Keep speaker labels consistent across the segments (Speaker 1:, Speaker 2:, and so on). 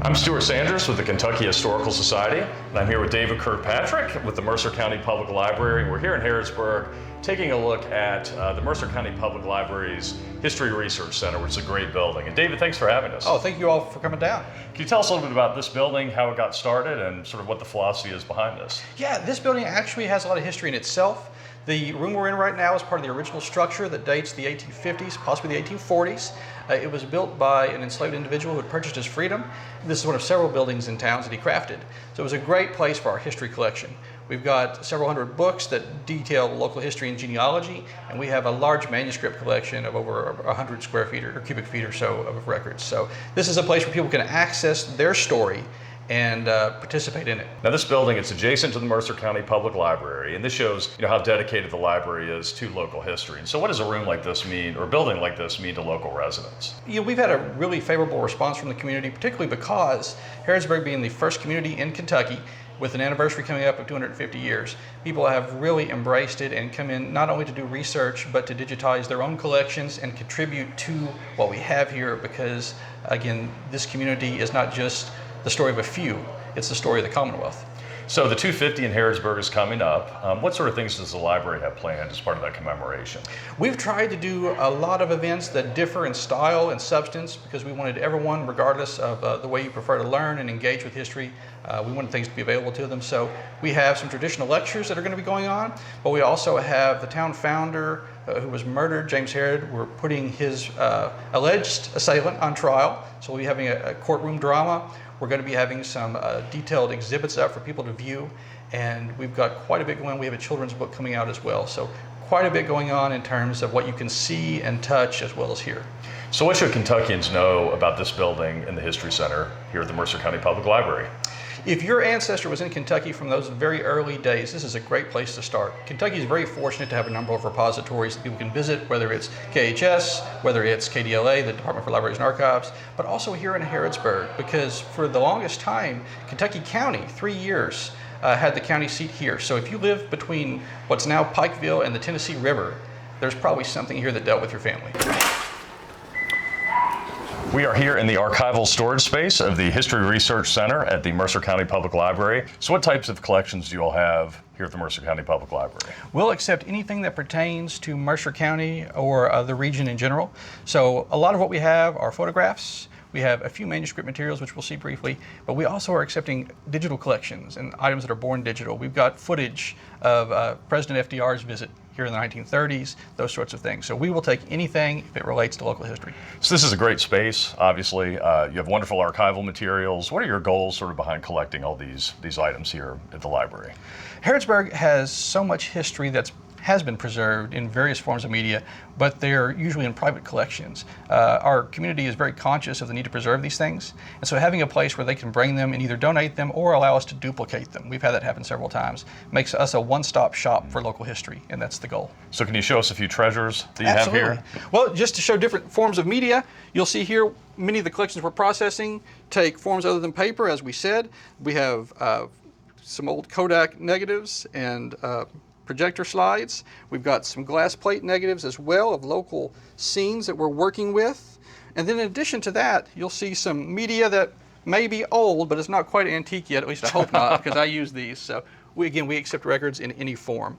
Speaker 1: I'm Stuart Sanders with the Kentucky Historical Society, and I'm here with David Kirkpatrick with the Mercer County Public Library. We're here in Harrodsburg taking a look at the Mercer County Public Library's History Research Center, which is a great building. And David, thanks for having us.
Speaker 2: Oh, thank you all for coming down.
Speaker 1: Can you tell us a little bit about this building, how it got started, and sort of what the philosophy is behind this?
Speaker 2: Yeah, this building actually has a lot of history in itself. The room we're in right now is part of the original structure that dates the 1850s, possibly the 1840s. It was built by an enslaved individual who had purchased his freedom. This is one of several buildings in towns that he crafted. So it was a great place for our history collection. We've got several hundred books that detail local history and genealogy, and we have a large manuscript collection of over 100 square feet or cubic feet or so of records. So this is a place where people can access their story and participate in it.
Speaker 1: Now this building, it's adjacent to the Mercer County Public Library, and this shows how dedicated the library is to local history. And so what does a room like this mean, or a building like this mean to local residents?
Speaker 2: We've had a really favorable response from the community, particularly because Harrodsburg being the first community in Kentucky with an anniversary coming up of 250 years, people have really embraced it and come in not only to do research, but to digitize their own collections and contribute to what we have here, because again, this community is not just the story of a few, it's the story of the Commonwealth.
Speaker 1: So the 250 in Harrodsburg is coming up. What sort of things does the library have planned as part of that commemoration?
Speaker 2: We've tried to do a lot of events that differ in style and substance because we wanted everyone, regardless of the way you prefer to learn and engage with history, we wanted things to be available to them. So we have some traditional lectures that are going to be going on, but we also have the town founder who was murdered, James Harrod. We're putting his alleged assailant on trial, so we'll be having a courtroom drama. We're going to be having some detailed exhibits up for people to view, and we've got quite a bit going on. We have a children's book coming out as well, so quite a bit going on in terms of what you can see and touch as well as hear.
Speaker 1: So what should Kentuckians know about this building and the History Center here at the Mercer County Public Library?
Speaker 2: If your ancestor was in Kentucky from those very early days, this is a great place to start. Kentucky is very fortunate to have a number of repositories that people can visit, whether it's KHS, whether it's KDLA, the Department for Libraries and Archives, but also here in Harrodsburg, because for the longest time, Kentucky County, 3 years, had the county seat here. So if you live between what's now Pikeville and the Tennessee River, there's probably something here that dealt with your family.
Speaker 1: We are here in the archival storage space of the History Research Center at the Mercer County Public Library. So what types of collections do you all have here at the Mercer County Public Library?
Speaker 2: We'll accept anything that pertains to Mercer County or the region in general. So a lot of what we have are photographs. We have a few manuscript materials, which we'll see briefly, but we also are accepting digital collections and items that are born digital. We've got footage of President FDR's visit here in the 1930s, those sorts of things. So we will take anything if it relates to local history.
Speaker 1: So this is a great space, obviously. You have wonderful archival materials. What are your goals sort of behind collecting all these items here at the library?
Speaker 2: Harrodsburg has so much history that has been preserved in various forms of media, but they're usually in private collections. Our community is very conscious of the need to preserve these things, and so having a place where they can bring them and either donate them or allow us to duplicate them, we've had that happen several times, makes us a one-stop shop for local history, and that's the goal.
Speaker 1: So can you show us a few treasures that you
Speaker 2: Absolutely.
Speaker 1: have here?
Speaker 2: Well, just to show different forms of media, you'll see here many of the collections we're processing take forms other than paper, as we said. We have some old Kodak negatives and projector slides. We've got some glass plate negatives as well of local scenes that we're working with. And then in addition to that, you'll see some media that may be old, but it's not quite antique yet, at least I hope not, because I use these. So we accept records in any form.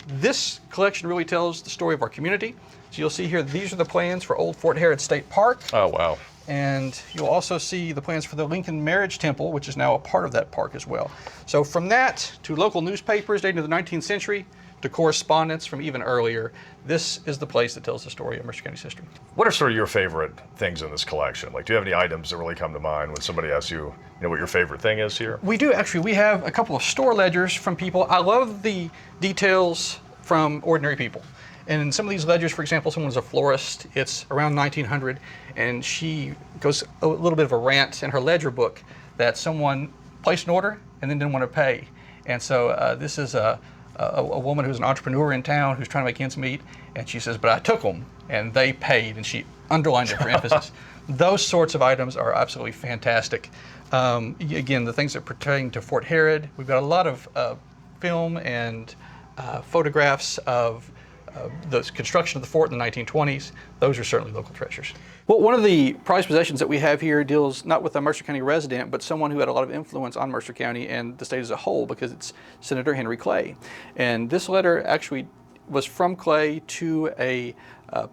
Speaker 2: This collection really tells the story of our community. So you'll see here, these are the plans for Old Fort Harrod State Park.
Speaker 1: Oh, wow.
Speaker 2: And you'll also see the plans for the Lincoln Marriage Temple, which is now a part of that park as well. So from that to local newspapers dating to the 19th century, to correspondence from even earlier, this is the place that tells the story of Mercer County's history.
Speaker 1: What are sort of your favorite things in this collection? Like, do you have any items that really come to mind when somebody asks you, what your favorite thing is here?
Speaker 2: We do, actually. We have a couple of store ledgers from people. I love the details from ordinary people. And in some of these ledgers, for example, someone's a florist. It's around 1900, and she goes a little bit of a rant in her ledger book that someone placed an order and then didn't want to pay. And so this is a woman who's an entrepreneur in town who's trying to make ends meet, and she says, but I took them, and they paid, and she underlined it for emphasis. Those sorts of items are absolutely fantastic. Again, the things that pertain to Fort Harrod, we've got a lot of film and photographs of the construction of the fort in the 1920s, those are certainly local treasures. Well, one of the prized possessions that we have here deals not with a Mercer County resident, but someone who had a lot of influence on Mercer County and the state as a whole, because it's Senator Henry Clay. And this letter actually was from Clay to a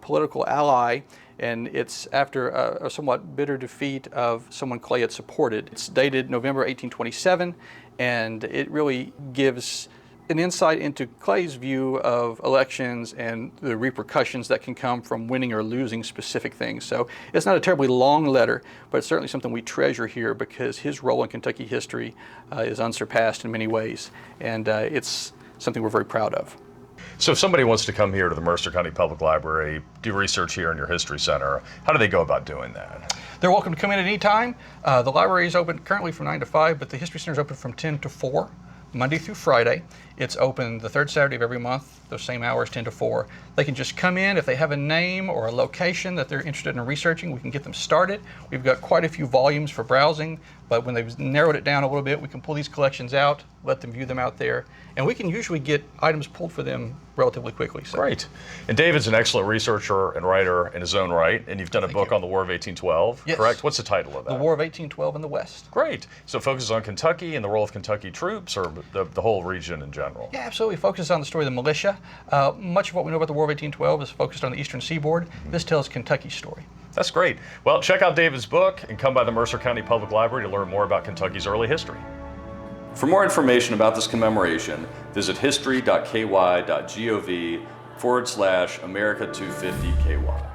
Speaker 2: political ally, and it's after a somewhat bitter defeat of someone Clay had supported. It's dated November 1827, and it really gives an insight into Clay's view of elections and the repercussions that can come from winning or losing specific things. So it's not a terribly long letter, but it's certainly something we treasure here because his role in Kentucky history is unsurpassed in many ways, and it's something we're very proud of.
Speaker 1: So if somebody wants to come here to the Mercer County Public Library, do research here in your History Center, how do they go about doing that?
Speaker 2: They're welcome to come in at any time. The library is open currently from 9 to 5, but the History Center is open from 10 to 4, Monday through Friday. It's open the third Saturday of every month, those same hours, 10 to 4. They can just come in. If they have a name or a location that they're interested in researching, we can get them started. We've got quite a few volumes for browsing, but when they've narrowed it down a little bit, we can pull these collections out, let them view them out there, and we can usually get items pulled for them relatively quickly. So.
Speaker 1: Great. And David's an excellent researcher and writer in his own right, and you've done a book on the War of 1812,
Speaker 2: yes.
Speaker 1: Correct? What's the title of that?
Speaker 2: The War of 1812 in the West.
Speaker 1: Great. So it focuses on Kentucky and the role of Kentucky troops, or the whole region in general?
Speaker 2: Yeah, absolutely. It focuses on the story of the militia. Much of what we know about the War of 1812 is focused on the eastern seaboard. This tells Kentucky's story.
Speaker 1: That's great. Well, check out David's book and come by the Mercer County Public Library to learn more about Kentucky's early history. For more information about this commemoration, visit history.ky.gov/America250KY.